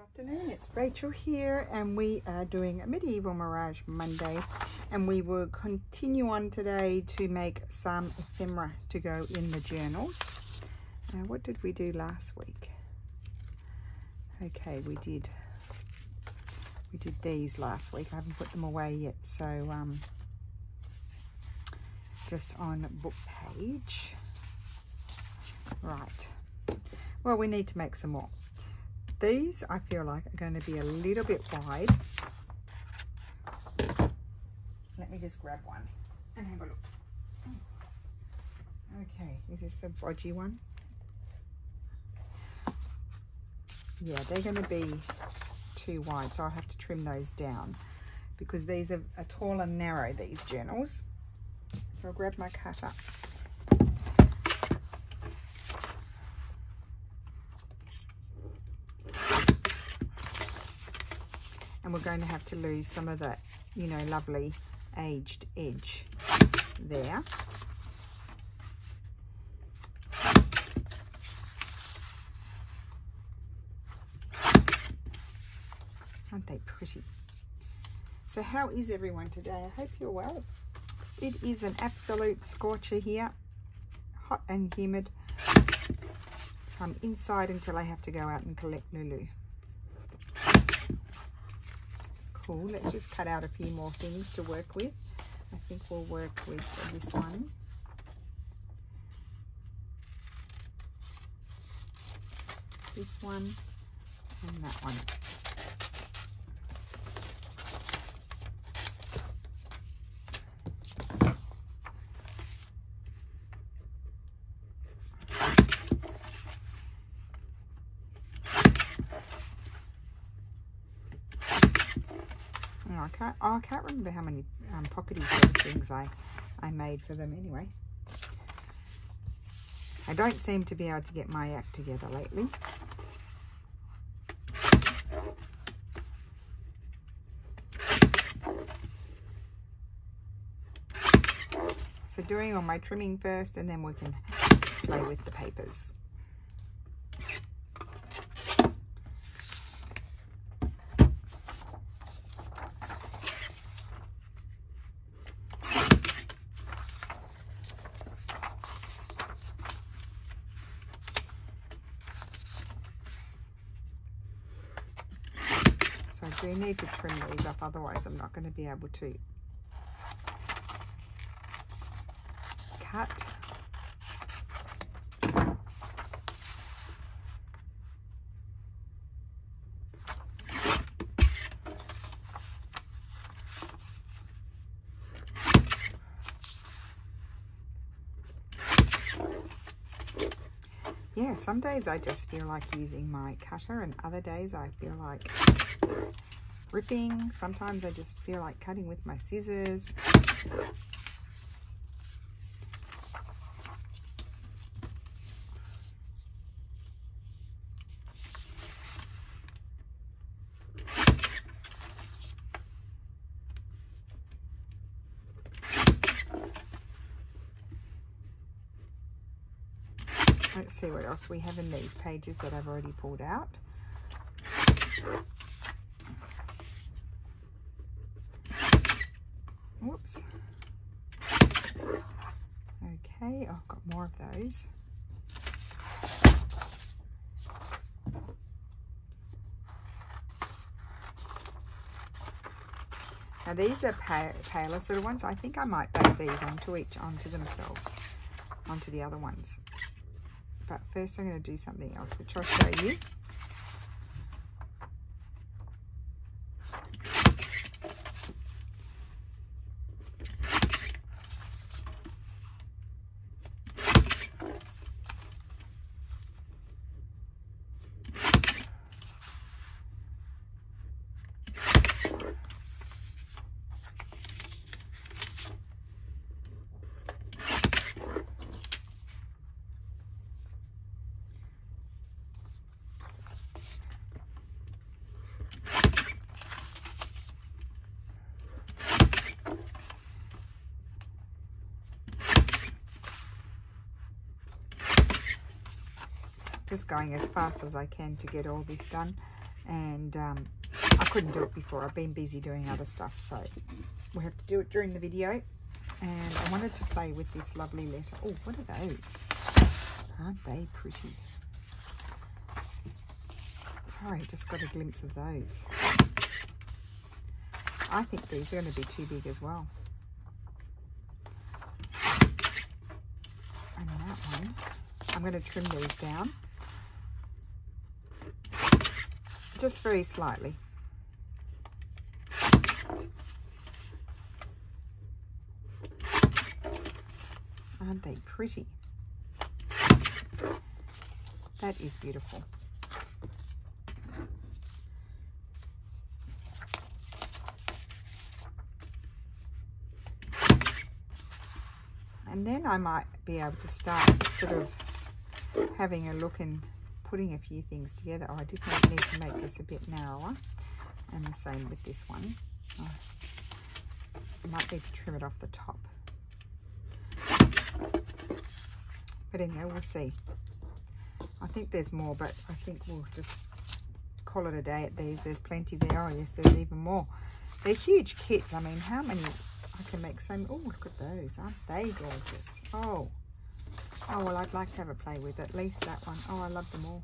Afternoon, it's Rachel here, and we are doing a Medieval Mirage Monday, and we will continue on today to make some ephemera to go in the journals. What did we do last week? Okay, we did these last week. I haven't put them away yet, so just on book page. Right, well, we need to make some more. These I feel like are going to be a little bit wide. Let me just grab one and have a look. Okay, is this the bodgy one? Yeah, they're going to be too wide, so I'll have to trim those down because these are tall and narrow, these journals. So I'll grab my cutter. And we're going to have to lose some of that, you know, lovely aged edge there. Aren't they pretty? So how is everyone today? I hope you're well. It is an absolute scorcher here, hot and humid. So I'm inside until I have to go out and collect Lulu. Cool. Let's just cut out a few more things to work with. I think we'll work with this one. This one and that one. I can't remember how many pockety sort of things I made for them anyway. I don't seem to be able to get my act together lately. So doing all my trimming first, and then we can play with the papers. So I do need to trim these up, otherwise I'm not going to be able to cut. Yeah, some days I just feel like using my cutter, and other days I feel like ripping. Sometimes I just feel like cutting with my scissors. Let's see what else we have in these pages that I've already pulled out. Whoops. Okay, I've got more of those. Now these are paler sort of ones. I think I might bake these onto themselves, onto the other ones. But first I'm going to do something else, which I'll show you. Just going as fast as I can to get all this done. and I couldn't do it before. I've been busy doing other stuff, so we have to do it during the video. And I wanted to play with this lovely letter. Oh, what are those? Aren't they pretty? Sorry, I just got a glimpse of those. I think these are going to be too big as well. And that one, I'm going to trim these down. Just very slightly. Aren't they pretty? That is beautiful. And then I might be able to start sort of having a look and putting a few things together. Oh, I did need to make this a bit narrower. And the same with this one. Oh, I might need to trim it off the top. But anyway, we'll see. I think there's more, but I think we'll just call it a day at these. There's plenty there. Oh, yes, there's even more. They're huge kits. I mean, how many? I can make so many. Oh, look at those. Aren't they gorgeous? Oh. Oh, well, I'd like to have a play with at least that one. Oh, I love them all.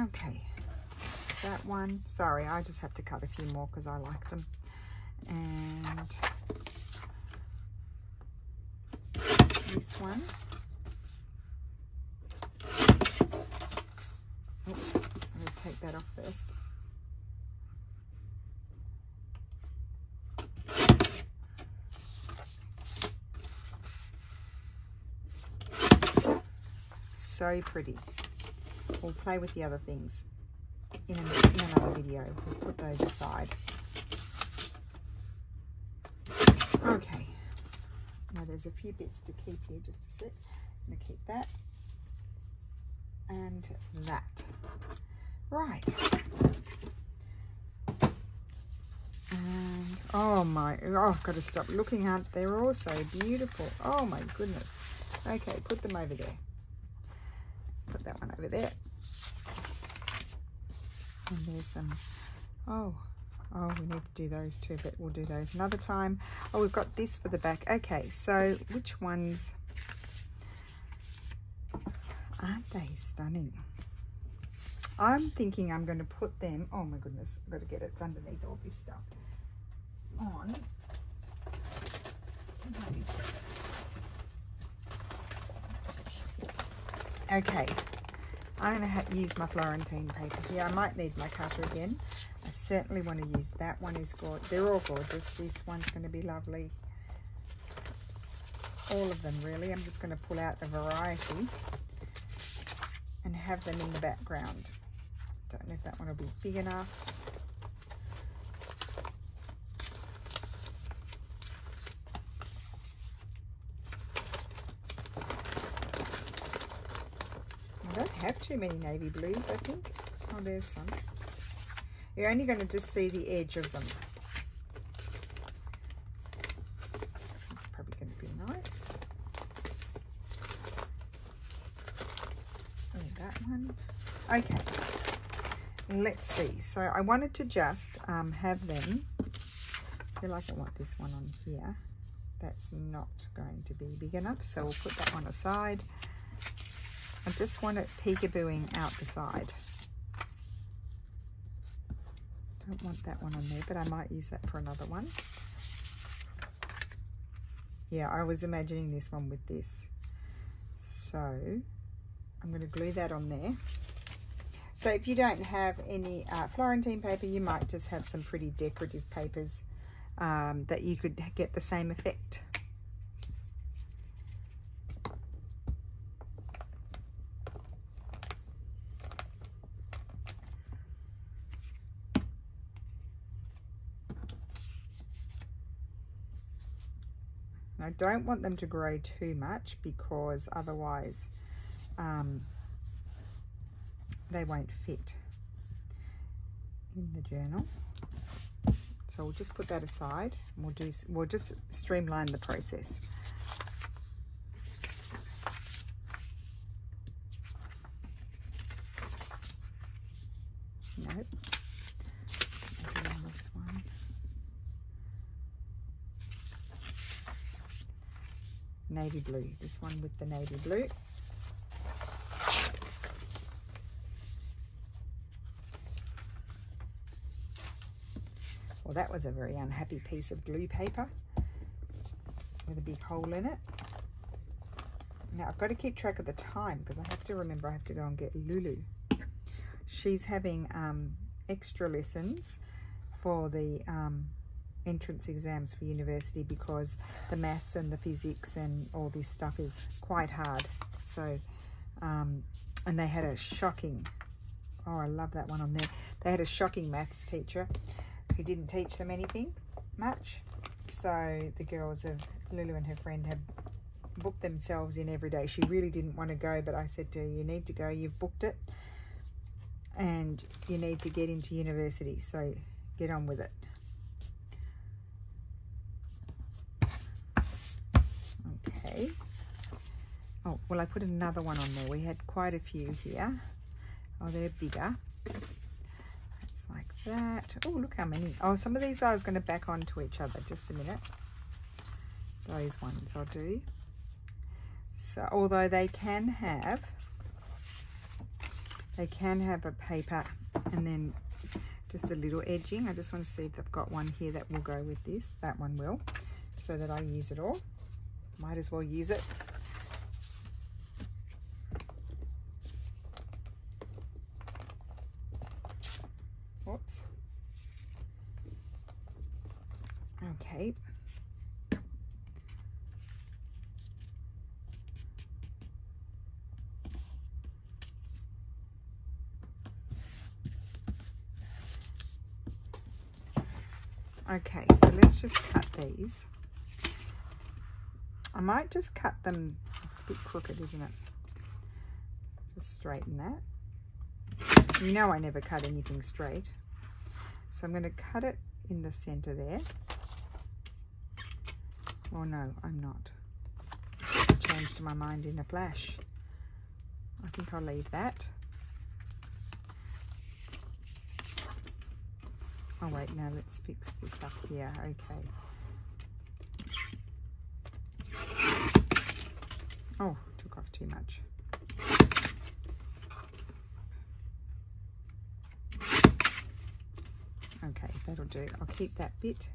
Okay, that one. Sorry, I just have to cut a few more because I like them. And this one. Oops, I'm going to take that off first. So pretty. We'll play with the other things in another video. We'll put those aside. Okay. Now there's a few bits to keep here, just a sec. I'm going to keep that and that. Right. And oh, I've got to stop looking at. They're all so beautiful. Oh my goodness. Okay, put them over there. Put that one over there. And there's some, oh, we need to do those too, but we'll do those another time. Oh, we've got this for the back. Okay, so which ones? Aren't they stunning? I'm thinking I'm going to put them, oh my goodness, I've got to get it, it's underneath all this stuff, on. Okay, I'm going to use my Florentine paper here. I might need my cutter again. I certainly want to use that one. Is gorgeous. They're all gorgeous. This one's going to be lovely. All of them, really. I'm just going to pull out a variety and have them in the background. Don't know if that one will be big enough. I don't have too many navy blues, I think. Oh, there's some. You're only going to just see the edge of them. That's probably going to be nice. Oh, that one. Okay. Let's see. So I wanted to just have them. I feel like I want this one on here. That's not going to be big enough, so we'll put that one aside. I just want it peekabooing out the side. Don't want that one on there, but I might use that for another one. Yeah, I was imagining this one with this. So I'm going to glue that on there. So if you don't have any Florentine paper, you might just have some pretty decorative papers that you could get the same effect. I don't want them to grow too much because otherwise they won't fit in the journal. So we'll just put that aside and we'll just streamline the process. Nope. Again, this one. Navy blue. This one with the navy blue. Well, that was a very unhappy piece of glue paper with a big hole in it. Now I've got to keep track of the time because I have to remember I have to go and get Lulu. She's having extra lessons for the entrance exams for university because the maths and the physics and all this stuff is quite hard. So, and they had a shocking, oh, I love that one on there. They had a shocking maths teacher who didn't teach them anything much. So the girls of Lulu and her friend have booked themselves in every day. She really didn't want to go, but I said to her, you need to go, you've booked it, and you need to get into university, so get on with it. Okay. Oh, well, I put another one on there. We had quite a few here. Oh, they're bigger. That's like that. Oh, look how many. Oh, some of these I was going to back onto each other. Just a minute. Those ones I'll do. So, although they can have a paper and then just a little edging. I just want to see if I've got one here that will go with this. That one will, so that I use it all. Might as well use it. Whoops. Okay. Okay, so let's just cut these. I might just cut them, it's a bit crooked, isn't it? Just straighten that. You know I never cut anything straight. So I'm going to cut it in the center there. Oh no, I'm not. I changed my mind in a flash. I think I'll leave that. Oh wait, now let's fix this up here. Okay. Oh, took off too much. Okay, that'll do. I'll keep that bit.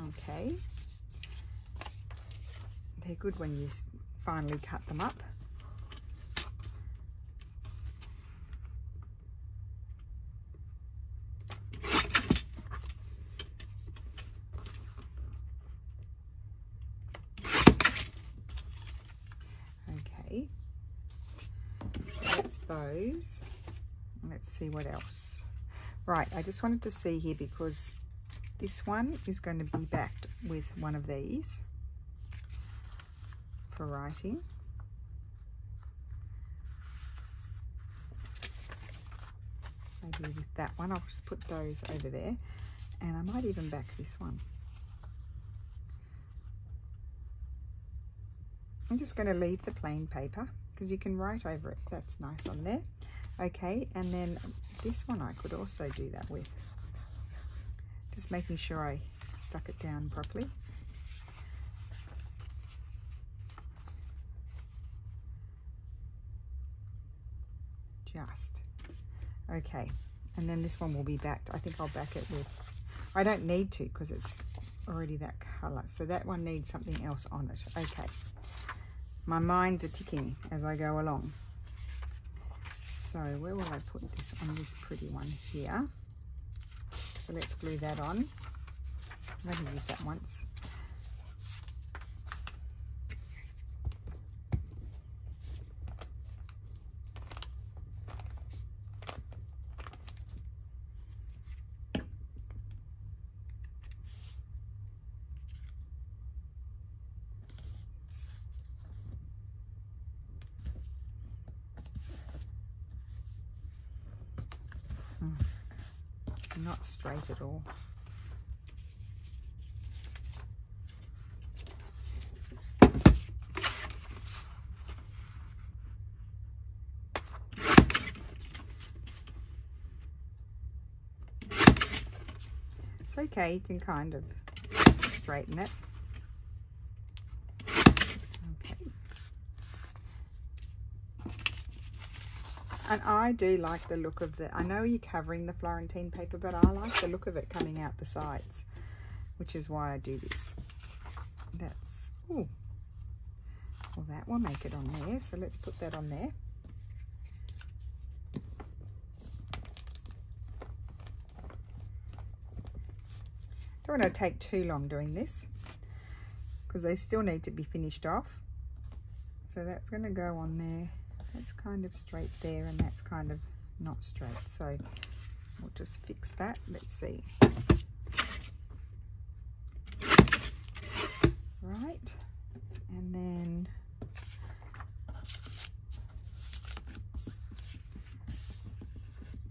Okay. They're good when you finally cut them up. Okay, that's those. Let's see what else. Right, I just wanted to see here because this one is going to be backed with one of these for writing. Maybe with that one, I'll just put those over there, and I might even back this one. I'm just going to leave the plain paper because you can write over it. That's nice on there. Okay, and then this one I could also do that with. Just making sure I stuck it down properly. Just. Okay, and then this one will be backed. I think I'll back it with, I don't need to because it's already that color. So that one needs something else on it. Okay. My minds are ticking as I go along. So where will I put this on this pretty one here? So let's glue that on. I've only used that once. Not straight at all. It's okay, you can kind of straighten it. Okay. And I do like the look of the, I know you're covering the Florentine paper, but I like the look of it coming out the sides, which is why I do this. That's, oh, well, that will make it on there. So let's put that on there. Don't want to take too long doing this because they still need to be finished off. So that's going to go on there. That's kind of straight there, and that's kind of not straight. So we'll just fix that. Let's see. Right. And then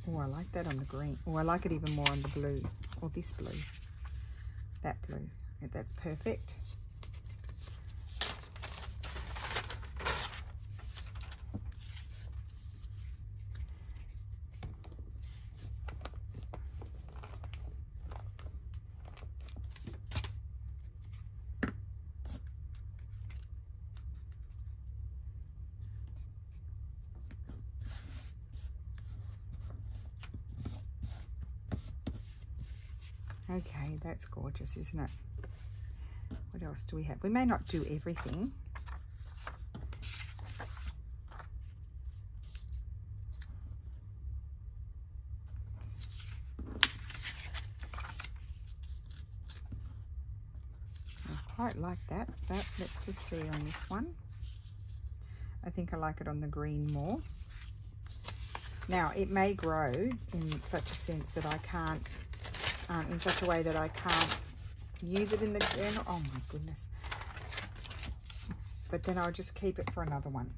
oh, I like that on the green. Oh, I like it even more on the blue, or this blue. That blue. That's perfect. Okay, that's gorgeous, isn't it? What else do we have? We may not do everything. I quite like that, but let's just see on this one. I think I like it on the green more. Now, it may grow in such a sense that I can't, in such a way that I can't use it in the journal. Oh my goodness. But then I'll just keep it for another one.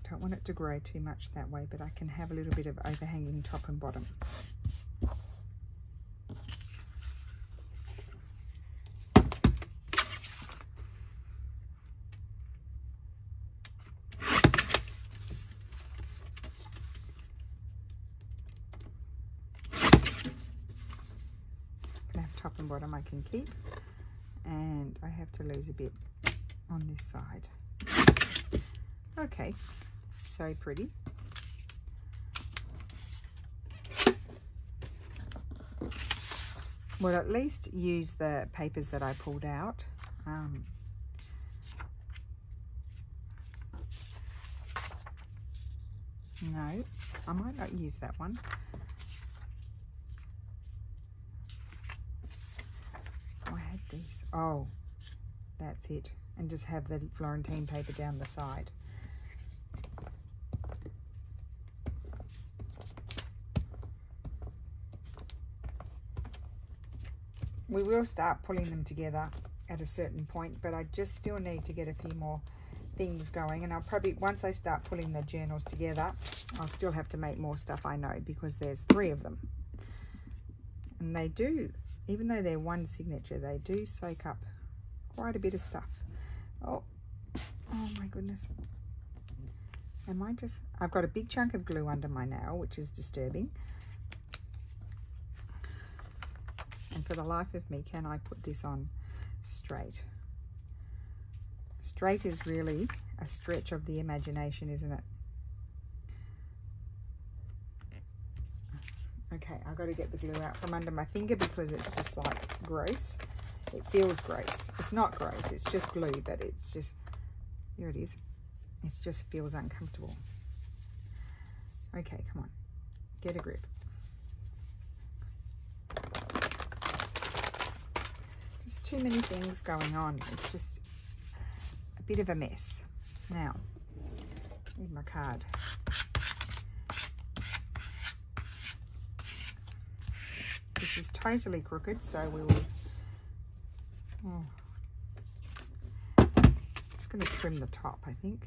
Don't want it to grow too much that way, but I can have a little bit of overhanging top and bottom. Top and bottom I can keep, and I have to lose a bit on this side. Okay, so pretty. Well, at least use the papers that I pulled out. No, I might not use that one. These. Oh, that's it. And just have the Florentine paper down the side. We will start pulling them together at a certain point, but I just still need to get a few more things going, and I'll probably, once I start pulling the journals together, I'll still have to make more stuff, I know, because there's 3 of them. And they do, even though they're one signature, they do soak up quite a bit of stuff. Oh my goodness. Am I just, I've got a big chunk of glue under my nail, which is disturbing. And for the life of me, can I put this on straight? Straight is really a stretch of the imagination, isn't it? Okay, I've got to get the glue out from under my finger because it's just like gross. It feels gross. It's not gross, it's just glue, but it's just, here it is. It just feels uncomfortable. Okay, come on, get a grip. Just too many things going on. It's just a bit of a mess. Now, need my card. This This is totally crooked, so we will... Just going to trim the top, I think.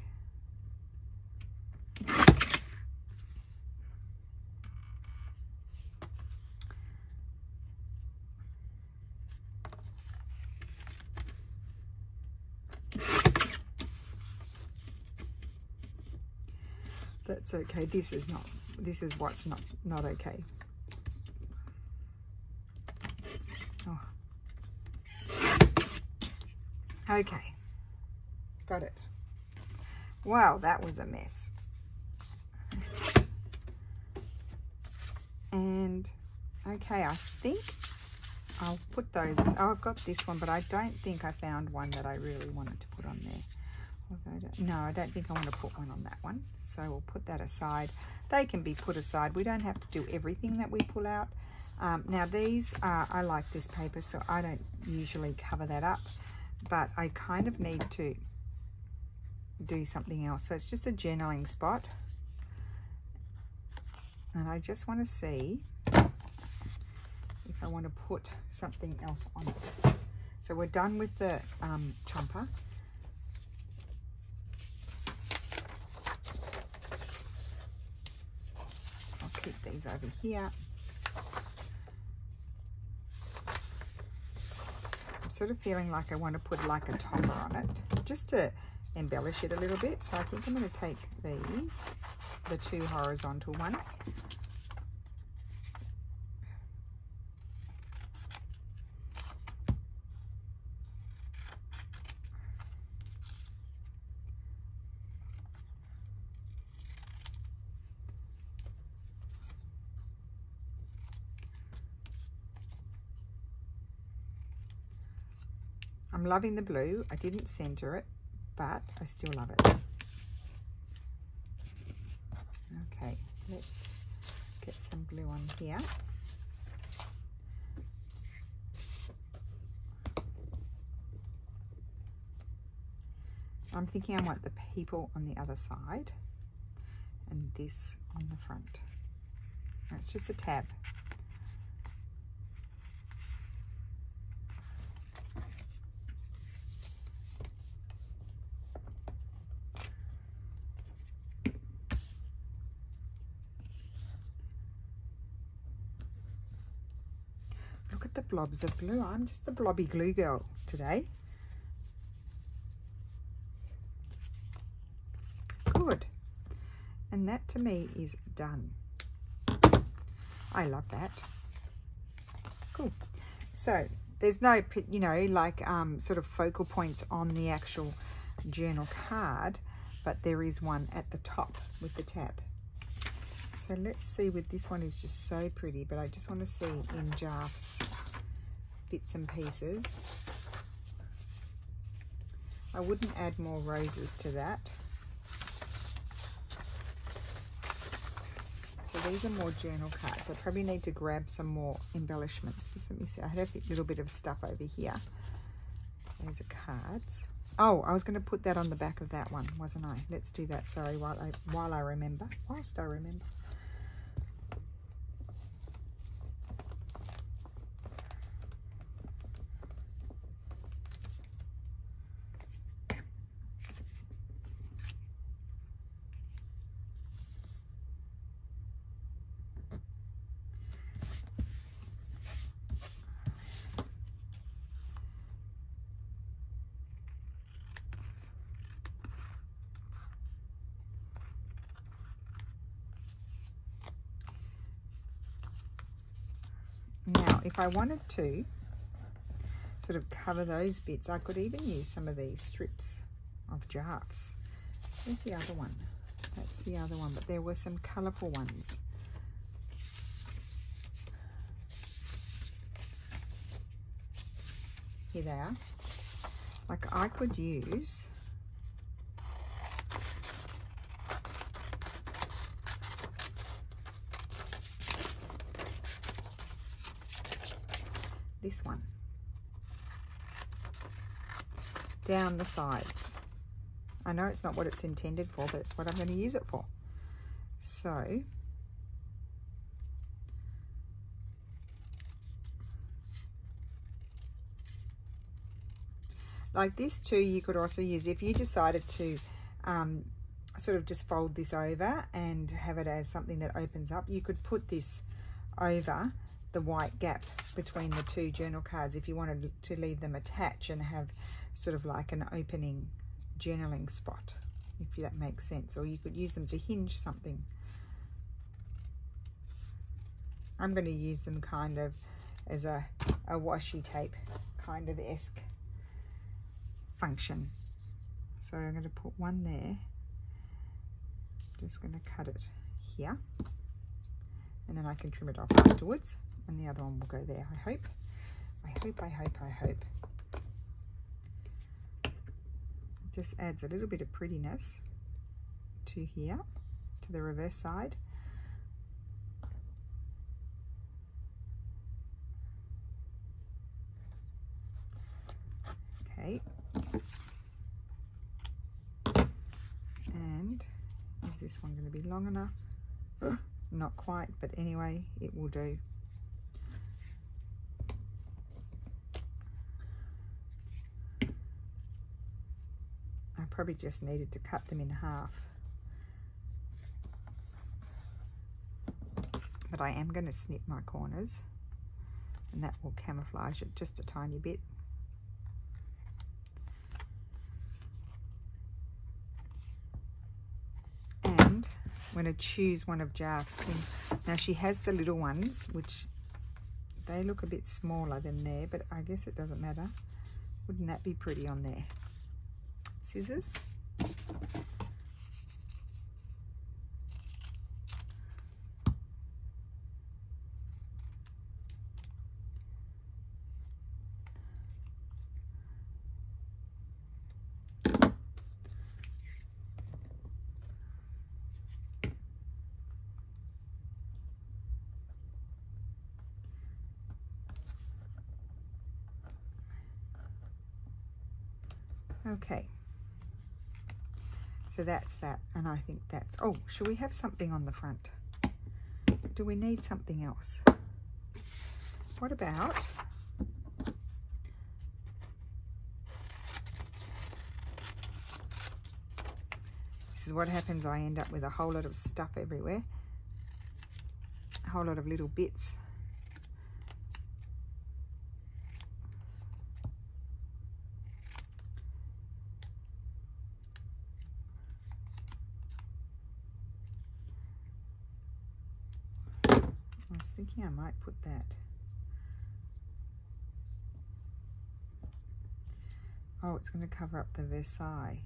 That's okay. This is what's not okay. Oh. Okay. Got it. Wow, that was a mess. And okay, I think I'll put those. Oh, I've got this one, but I don't think I found one that I really wanted to put on there. No, I don't think I want to put one on that one. So we'll put that aside. They can be put aside. We don't have to do everything that we pull out. Now these are, I like this paper, so I don't usually cover that up, but I kind of need to do something else. So it's just a journaling spot. And I just want to see if I want to put something else on it. So we're done with the chomper. I'll keep these over here. I'm sort of feeling like I want to put like a topper on it, just to embellish it a little bit. So I think I'm going to take these, the two horizontal ones. I'm loving the blue. I didn't center it, but I still love it. Okay, let's get some glue on here. I'm thinking I want the people on the other side and this on the front. That's just a tab. The blobs of glue. I'm just the blobby glue girl today. Good. And that to me is done. I love that. Cool. So there's no, you know, like sort of focal points on the actual journal card, but there is one at the top with the tab. So let's see, with this one is just so pretty, but I just want to see in Jarf's bits and pieces. I wouldn't add more roses to that. So these are more journal cards. I probably need to grab some more embellishments. Just let me see. I had a little bit of stuff over here. Those are cards. Oh, I was going to put that on the back of that one, wasn't I? Let's do that. Sorry, while I remember. Whilst I remember. Now, if I wanted to sort of cover those bits, I could even use some of these strips of Jarfs. Where's the other one? That's the other one, but there were some colourful ones. Here they are. Like I could use this one down the sides. I know it's not what it's intended for, but it's what I'm going to use it for. So like this too, you could also use, if you decided to sort of just fold this over and have it as something that opens up, you could put this over the white gap between the two journal cards if you wanted to leave them attached and have sort of like an opening journaling spot, if that makes sense. Or you could use them to hinge something. I'm going to use them kind of as a washi tape kind of esque function. So I'm going to put one there. Just going to cut it here, and then I can trim it off afterwards, and the other one will go there. I hope. Just adds a little bit of prettiness to here, to the reverse side. Okay. And is this one going to be long enough? Not quite, but anyway, it will do. I probably just needed to cut them in half. But I am going to snip my corners, and that will camouflage it just a tiny bit. And I'm going to choose one of Jarf's things. Now she has the little ones, which they look a bit smaller than there, but I guess it doesn't matter. Wouldn't that be pretty on there? Scissors. Okay, so that's that, and I think that's, oh, should we have something on the front? Do we need something else? What about, this is what happens, I end up with a whole lot of stuff everywhere, a whole lot of little bits. I was thinking I might put that. Oh, it's going to cover up the Versailles.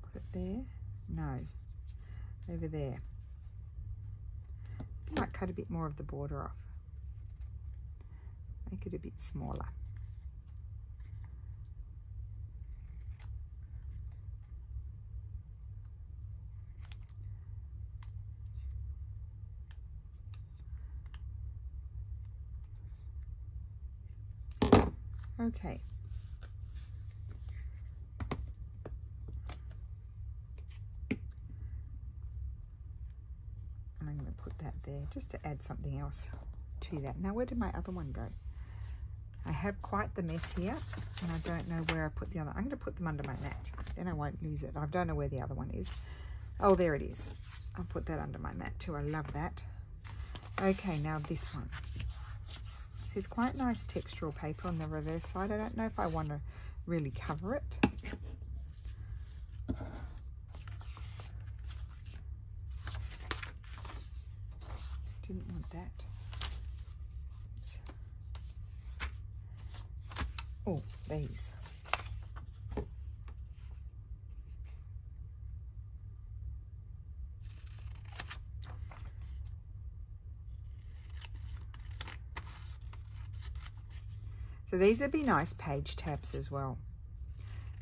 Put it there? No. Over there. I might cut a bit more of the border off. Make it a bit smaller. Okay. And I'm going to put that there just to add something else to that. Now, where did my other one go? I have quite the mess here, and I don't know where I put the other. I'm going to put them under my mat, then I won't lose it. I don't know where the other one is. Oh, there it is. I'll put that under my mat too. I love that. Okay, now this one. There's quite nice textural paper on the reverse side. I don't know if I want to really cover it. Didn't want that. Oops. Oh, these. So these would be nice page tabs as well.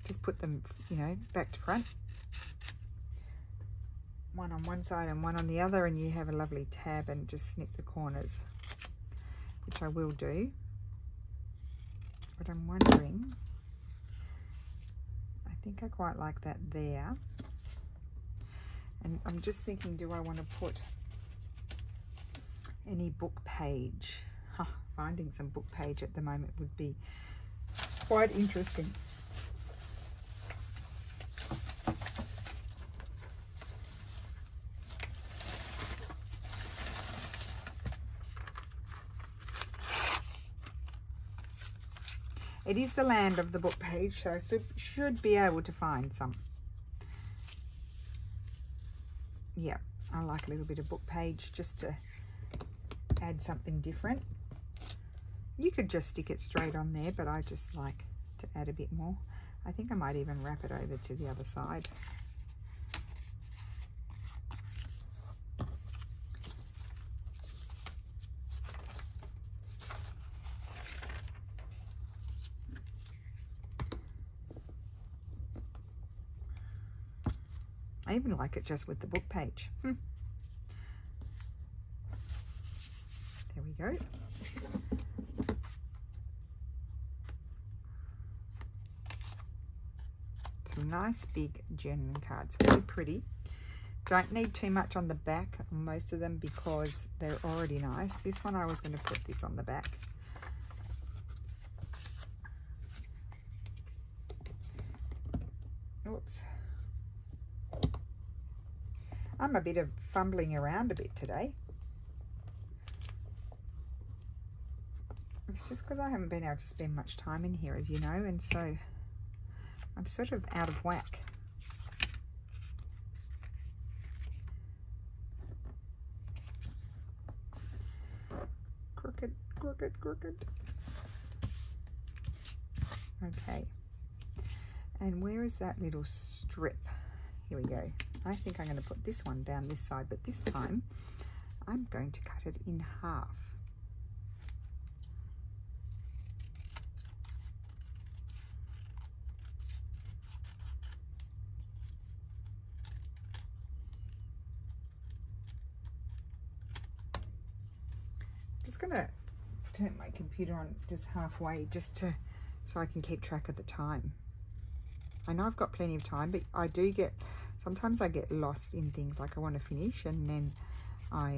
Just put them, you know, back to front. One on one side and one on the other, and you have a lovely tab, and just snip the corners, which I will do. But I'm wondering, I think I quite like that there. And I'm just thinking, do I want to put any book page? Huh, finding some book page at the moment would be quite interesting. It is the land of the book page, so I should be able to find some. Yeah, I like a little bit of book page just to add something different. You could just stick it straight on there, but I just like to add a bit more. I think I might even wrap it over to the other side. I even like it just with the book page. There we go. Some nice big genuine cards, very pretty. Don't need too much on the back on most of them because they're already nice. This one I was going to put this on the back. Oops. I'm a bit of fumbling around a bit today. It's just because I haven't been able to spend much time in here, as you know, and so I'm sort of out of whack. Crooked, crooked, crooked. Okay. And where is that little strip? Here we go. I think I'm going to put this one down this side, but this time I'm going to cut it in half. I'm just going to turn my computer on just halfway just to so I can keep track of the time. I know I've got plenty of time, but I do get, sometimes I get lost in things, like I want to finish and then I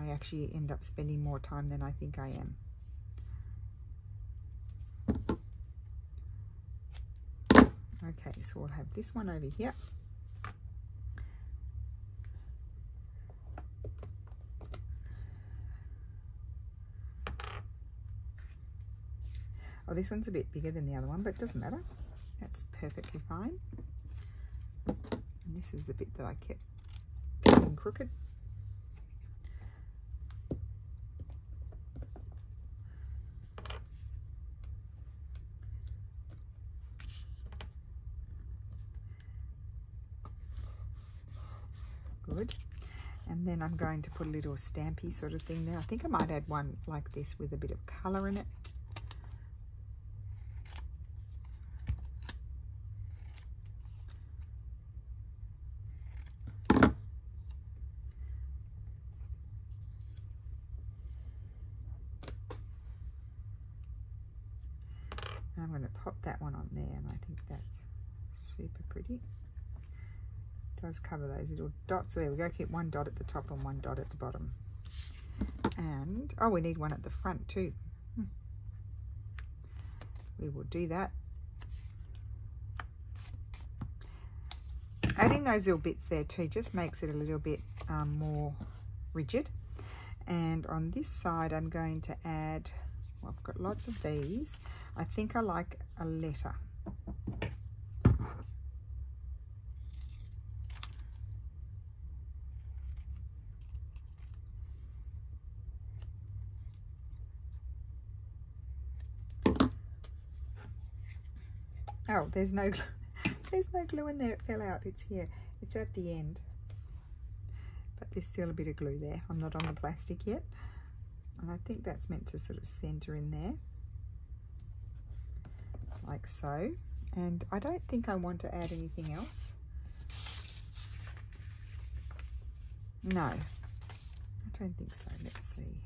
actually end up spending more time than I think I am. Okay, so we'll have this one over here. Oh, this one's a bit bigger than the other one, but it doesn't matter. That's perfectly fine. And this is the bit that I kept cutting crooked. Good. And then I'm going to put a little stampy sort of thing there. I think I might add one like this with a bit of colour in it. I'm going to pop that one on there, and I think that's super pretty. It does cover those little dots. So there we go. Keep one dot at the top and one dot at the bottom. And, oh, we need one at the front too. We will do that. Adding those little bits there too just makes it a little bit more rigid. And on this side, I'm going to add, well, I've got lots of these. I think I like a letter. Oh, there's no glue in there. It fell out. It's here. It's at the end. But there's still a bit of glue there. I'm not on the plastic yet. And I think that's meant to sort of center in there. Like so. And I don't think I want to add anything else. No. I don't think so. Let's see.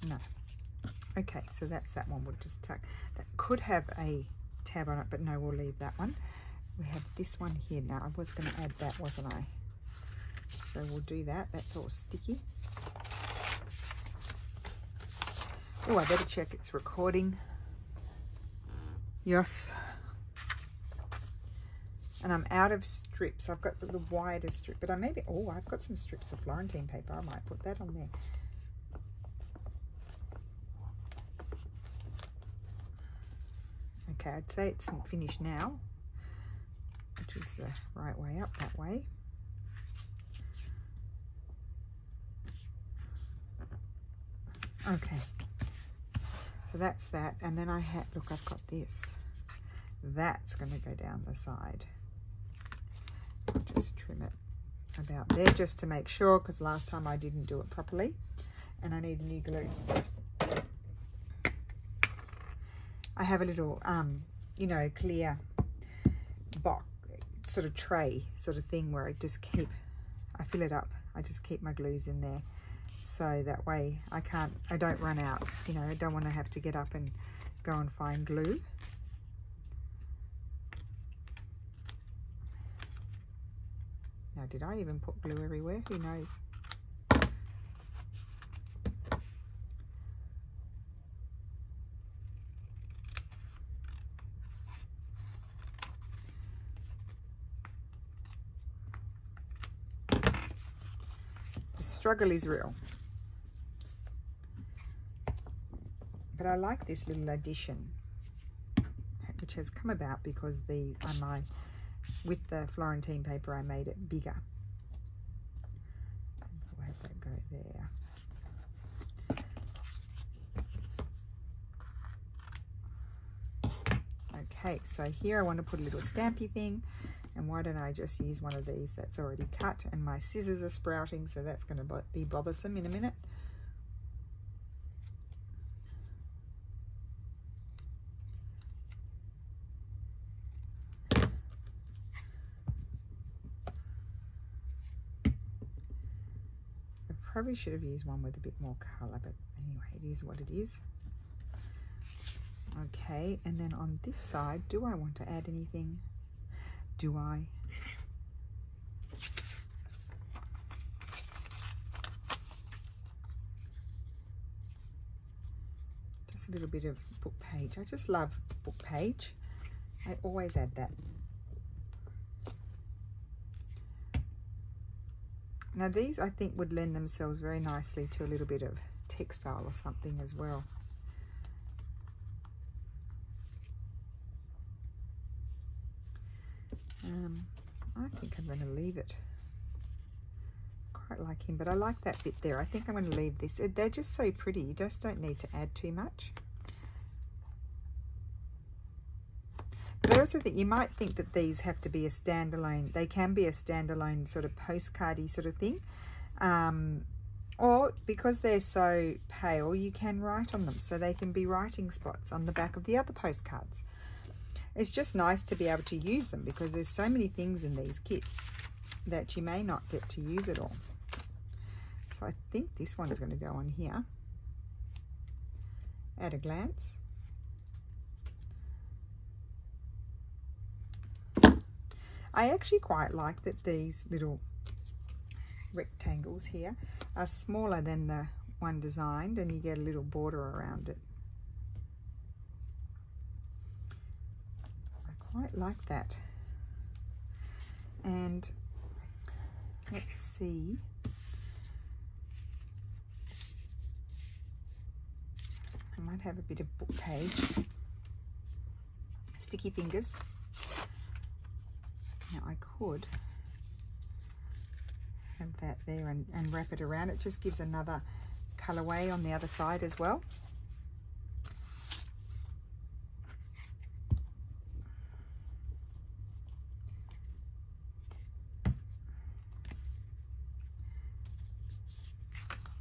No. Okay, so that's that one. We'll just tuck. That could have a tab on it, but no, we'll leave that one. We have this one here. Now, I was going to add that, wasn't I? So we'll do that. That's all sticky. Oh, I better check it's recording. Yes. And I'm out of strips. I've got the wider strip, but I've got some strips of Florentine paper. I might put that on there. Okay, I'd say it's finished now, which is the right way up that way. Okay, so that's that. And then look, I've got this. That's going to go down the side. I'll just trim it about there just to make sure, because last time I didn't do it properly. And I need a new glue. I have a little, you know, clear box, sort of tray sort of thing where I fill it up. I just keep my glues in there. So that way I don't run out, you know, I don't want to have to get up and go and find glue. Now, did I even put glue everywhere? Who knows? The struggle is real. But I like this little addition, which has come about because with the Florentine paper I made it bigger. I'll have that go there. Okay, so here I want to put a little stampy thing, and why don't I just use one of these that's already cut, and my scissors are sprouting, so that's going to be bothersome in a minute. Probably should have used one with a bit more colour, but anyway, it is what it is. Okay, and then on this side, do I want to add anything? Do I? Just a little bit of book page. I just love book page. I always add that. Now these I think would lend themselves very nicely to a little bit of textile or something as well. I think I'm going to leave it. Quite like him, but I like that bit there. I think I'm going to leave this. They're just so pretty. You just don't need to add too much. But I also think you might think that these have to be a standalone. They can be a standalone sort of postcardy sort of thing. Or because they're so pale, you can write on them. So they can be writing spots on the back of the other postcards. It's just nice to be able to use them because there's so many things in these kits that you may not get to use it all. So I think this one's going to go on here at a glance. I actually quite like that these little rectangles here are smaller than the one designed, and you get a little border around it. I quite like that. And let's see. I might have a bit of book page. Sticky fingers. Now I could have that there and wrap it around. It just gives another colorway on the other side as well.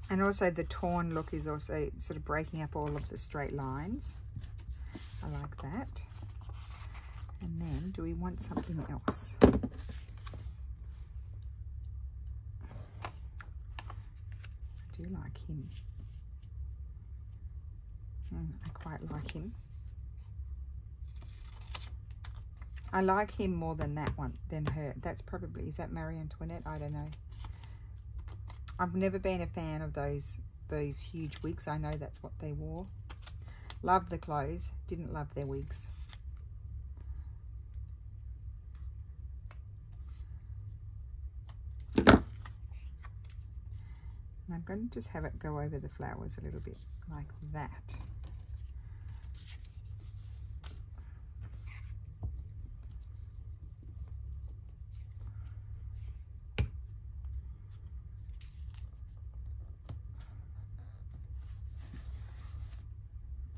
And also the torn look is also sort of breaking up all of the straight lines. I like that. And then, do we want something else? I do like him. I quite like him. I like him more than that one, than her. That's probably, is that Marie Antoinette? I don't know. I've never been a fan of those those huge wigs. I know that's what they wore. Loved the clothes, didn't love their wigs. And I'm going to just have it go over the flowers a little bit like that.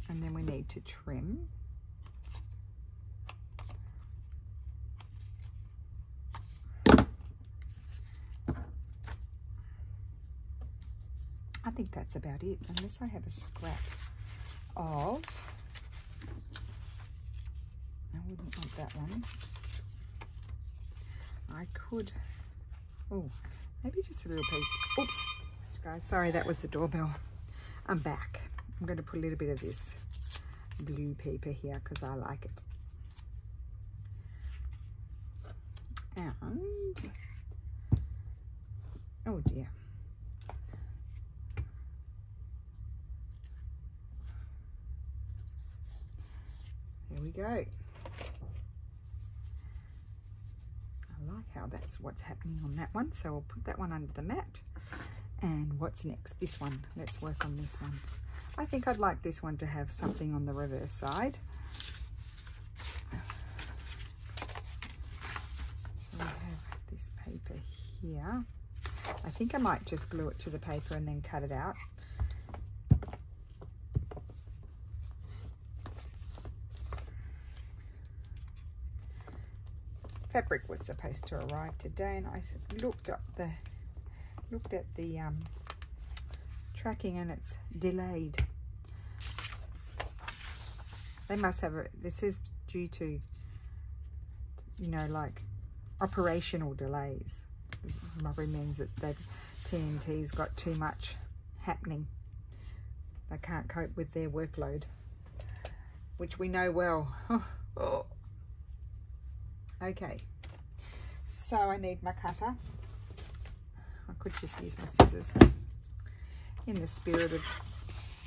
And then we need to trim. I think that's about it, unless I have a scrap of, I wouldn't want that one. I could, oh, maybe just a little piece. Oops, guys, sorry, that was the doorbell. I'm back. I'm going to put a little bit of this blue paper here because I like it. And, oh dear. There we go. I like how that's what's happening on that one. So I'll put that one under the mat. And what's next? This one. Let's work on this one. I think I'd like this one to have something on the reverse side. So we have this paper here. I think I might just glue it to the paper and then cut it out. Fabric was supposed to arrive today, and I looked at the tracking, and it's delayed. They must have it. This is due to, you know, like operational delays. This probably means that TNT's got too much happening. They can't cope with their workload, which we know well. Oh. Okay, so I need my cutter. I could just use my scissors, but in the spirit of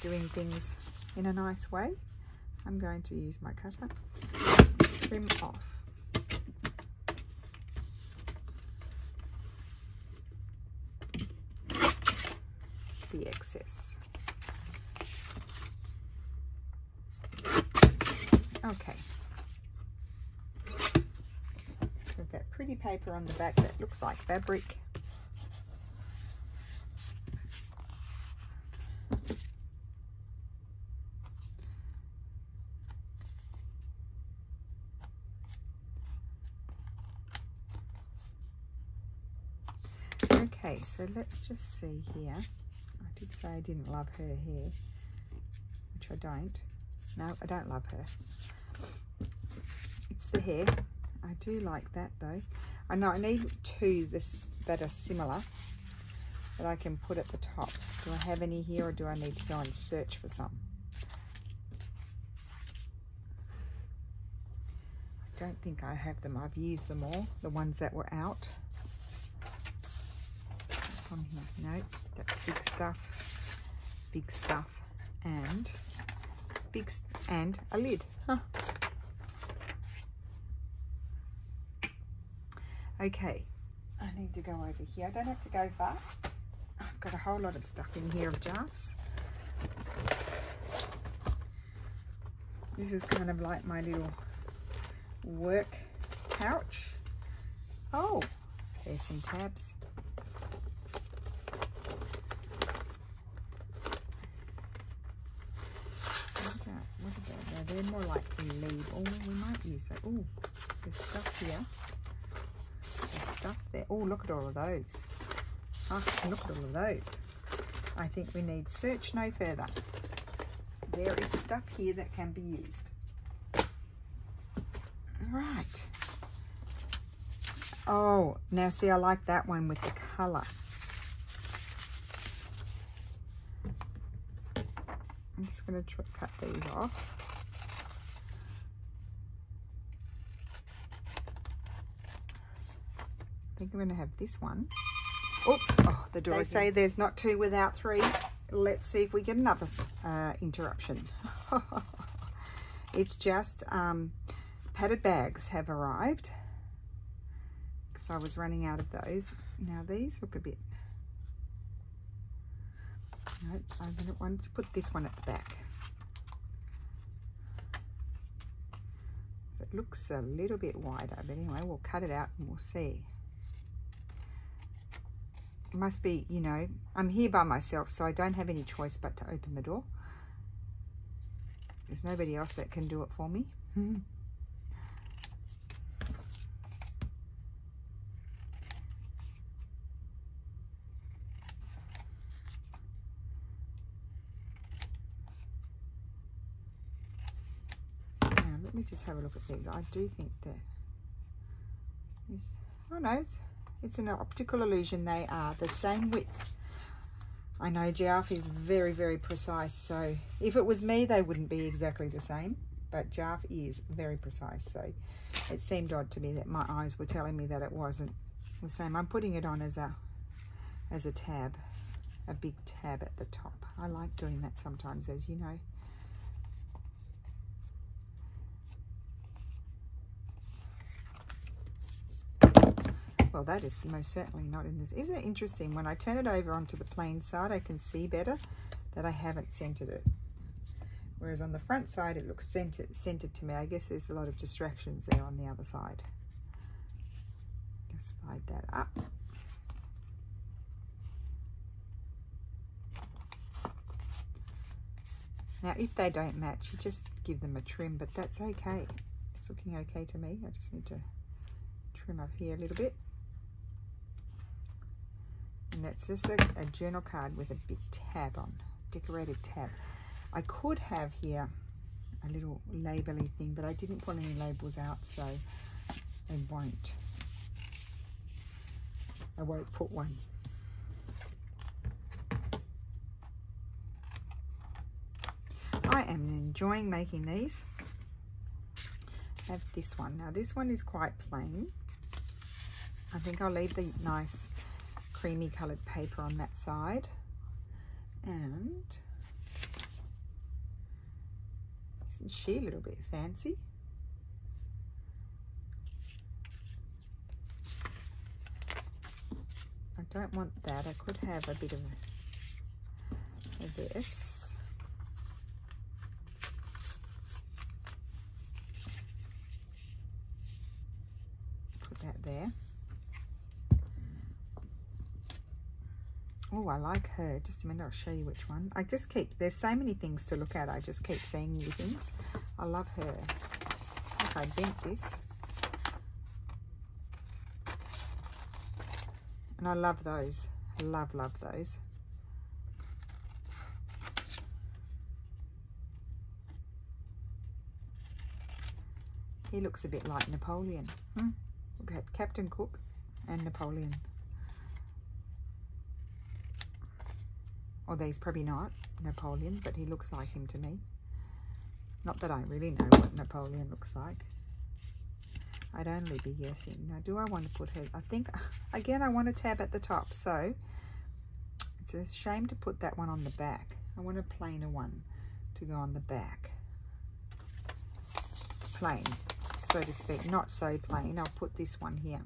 doing things in a nice way, I'm going to use my cutter to trim off the excess. Okay. With that pretty paper on the back that looks like fabric. Okay, so let's just see here. I did say I didn't love her hair, which I don't. No, I don't love her. It's the hair. I do like that though. I know I need two that are similar that I can put at the top. Do I have any here, or do I need to go and search for some? I don't think I have them. I've used them all, the ones that were out. What's on here? No, that's big stuff, and a lid. Huh. Okay, I need to go over here. I don't have to go far. I've got a whole lot of stuff in here of Jarfs. This is kind of like my little work pouch. Oh, there's some tabs. What about they're more like lead. Oh, we might use that. Oh, there's stuff here. There's stuff there. Oh, look at all of those. Oh, look at all of those. I think we need search no further. There is stuff here that can be used. Right. Oh, now see, I like that one with the colour. I'm just going to cut these off. I think I'm going to have this one. Oops, oh, the door. They say there's not two without three. let's see if we get another interruption. It's just padded bags have arrived because I was running out of those. Now these look a bit, no, I wanted to put this one at the back. It looks a little bit wider, but anyway, we'll cut it out and we'll see. It must be, you know, I'm here by myself, so I don't have any choice but to open the door. There's nobody else that can do it for me. Let me just have a look at these. I do think that is, oh no, it's an optical illusion. They are the same width. I know Jarf is very, very precise, so if it was me, they wouldn't be exactly the same, but Jarf is very precise, so it seemed odd to me that my eyes were telling me that it wasn't the same. I'm putting it on as a tab, a big tab at the top. I like doing that sometimes, as you know. Well, that is most certainly not in this. Isn't it interesting? When I turn it over onto the plain side, I can see better that I haven't centered it. Whereas on the front side, it looks centered to me. I guess there's a lot of distractions there on the other side. Just slide that up. Now, if they don't match, you just give them a trim, but that's okay. It's looking okay to me. I just need to trim up here a little bit. And that's just a journal card with a big tab on, decorated tab. I could have here a little label-y thing, but I didn't pull any labels out, so I won't put one. I am enjoying making these. I have this one. Now this one is quite plain. I think I'll leave the nice creamy coloured paper on that side, and isn't she a little bit fancy? I don't want that. I could have a bit of this. Put that there. Oh, I like her. Just a minute, I'll show you which one. I just keep, there's so many things to look at. I just keep seeing new things. I love her. Look, I bent this. And I love those. I love those. He looks a bit like Napoleon. Look at Captain Cook and Napoleon. Although he's probably not Napoleon, but he looks like him to me. Not that I really know what Napoleon looks like. I'd only be guessing. Now, do I want to put her? I think, again, I want a tab at the top, so it's a shame to put that one on the back. I want a plainer one to go on the back. Plain, so to speak. Not so plain. I'll put this one here.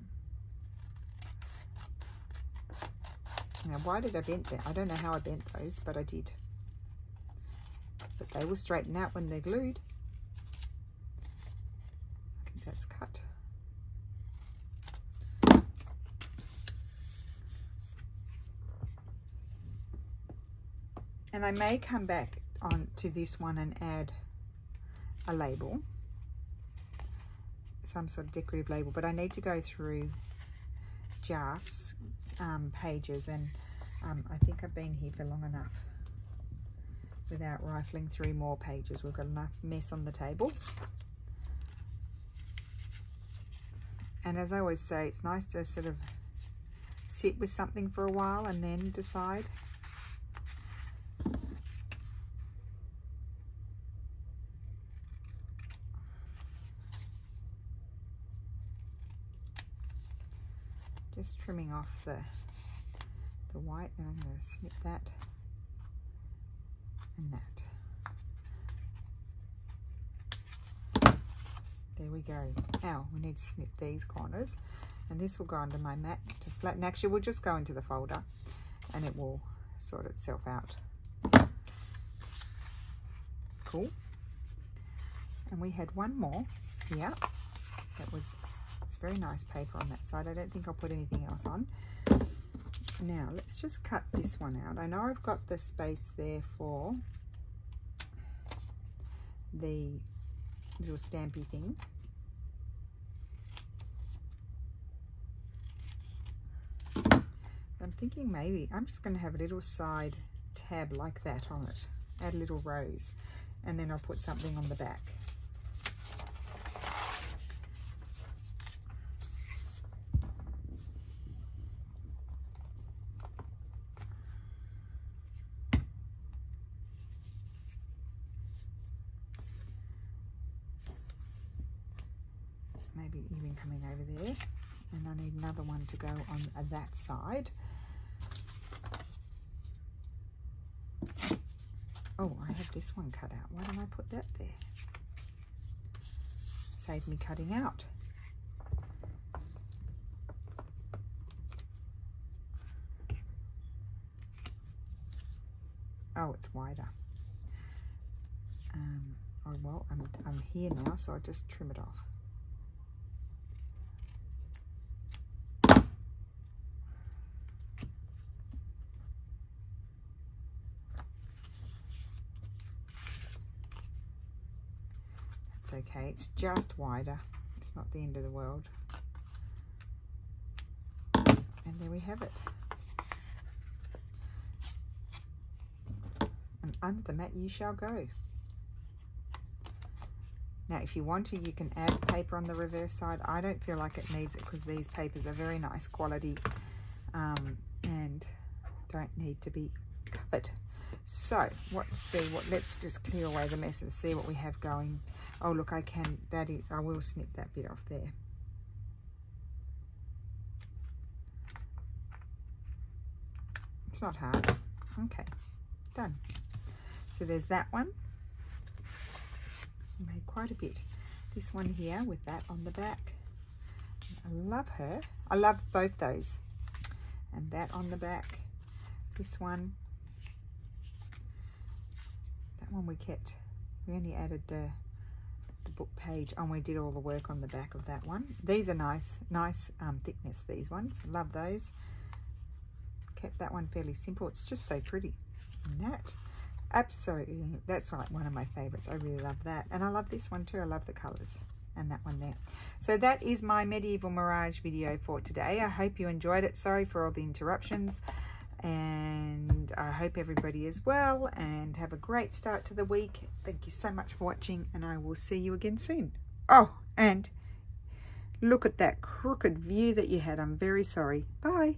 Now, why did I bend that? I don't know how I bent those, but I did. But they will straighten out when they're glued. I think that's cut. And I may come back on to this one and add a label, some sort of decorative label, but I need to go through Jarf's pages, and I think I've been here for long enough without rifling through more pages. We've got enough mess on the table. And as I always say, it's nice to sort of sit with something for a while and then decide. Just trimming off the white, and I'm going to snip that. and that. There we go. Now we need to snip these corners, and this will go under my mat to flatten. Actually, we'll just go into the folder and it will sort itself out. Cool. And we had one more here. It's very nice paper on that side. I don't think I'll put anything else on. Now let's just cut this one out. I know I've got the space there for the little stampy thing. I'm thinking maybe I'm just going to have a little side tab like that on it. Add little rows, and then I'll put something on the back. Maybe even coming over there, and I need another one to go on that side. Oh, I have this one cut out. Why don't I put that there? Save me cutting out. Oh, it's wider. Oh well, I'm here now, so I'll just trim it off. Okay, it's just wider. It's not the end of the world. And there we have it. And under the mat you shall go. Now if you want to, you can add paper on the reverse side. I don't feel like it needs it because these papers are very nice quality and don't need to be covered. So let's just clear away the mess and see what we have going. Oh look, I will snip that bit off there. It's not hard. Okay, done. So there's that one. I made quite a bit. This one here with that on the back. I love her. I love both those. And that on the back. This one. That one we kept. We only added the book page, and we did all the work on the back of that one. These are nice thickness, these ones. Love those. Kept that one fairly simple. It's just so pretty. And that, absolutely, that's like one of my favorites. I really love that. And I love this one too. I love the colors. And that one there. So that is my Medieval Mirage video for today. I hope you enjoyed it. Sorry for all the interruptions. And I hope everybody is well and have a great start to the week. Thank you so much for watching, and I will see you again soon. Oh, and look at that crooked view that you had. I'm very sorry. Bye.